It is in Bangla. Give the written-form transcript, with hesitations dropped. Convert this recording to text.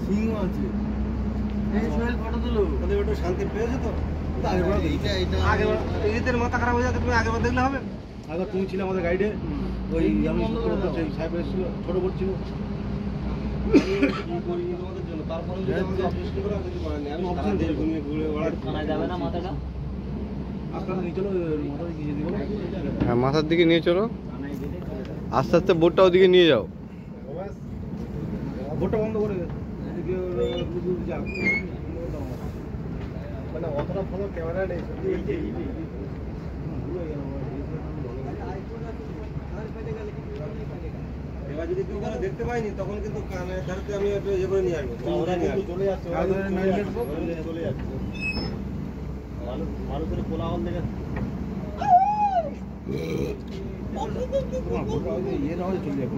সিংহ আছে। এই সোহেল ফটো তুলো। তাহলে ওটা শান্তি পেয়েছে তো? এদের মাথা খারাপ হয়ে যাচ্ছে, তুমি আগেবার দেখলে হবে? আগে তুমি ছিলে আমাদের গাইডে, ওই আমি সাহেব এসেছিল, ছোট করছিল। তারপরে যদি আমাকে অবজেকশন করে কিছু করার নেই, আমি সারা দেশ ঘুমিয়ে ঘুরে বেড়াচ্ছি। থানায় যাবে না মাথাটা? আস্তে আস্তে নিয়ে চলো, মাথার দিকে যেতে বলো। হ্যাঁ, মাথার দিকে নিয়ে চলো, আস্তে আস্তে বোটটা ওদিকে নিয়ে যাও। বোটটা বন্ধ করে যাক, মানে অতটা ভালো ক্যামেরা নেই। এবার যদি কেউ কারো দেখতে পাইনি, তখন কিন্তু কানের ধারতে আমি একটু ইয়ে করে নিয়ে আসবো। চলে যাচ্ছে, চলে যাচ্ছে। মানুষের কোলাহল দেখে ইয়ে না হলে চলে যাবে।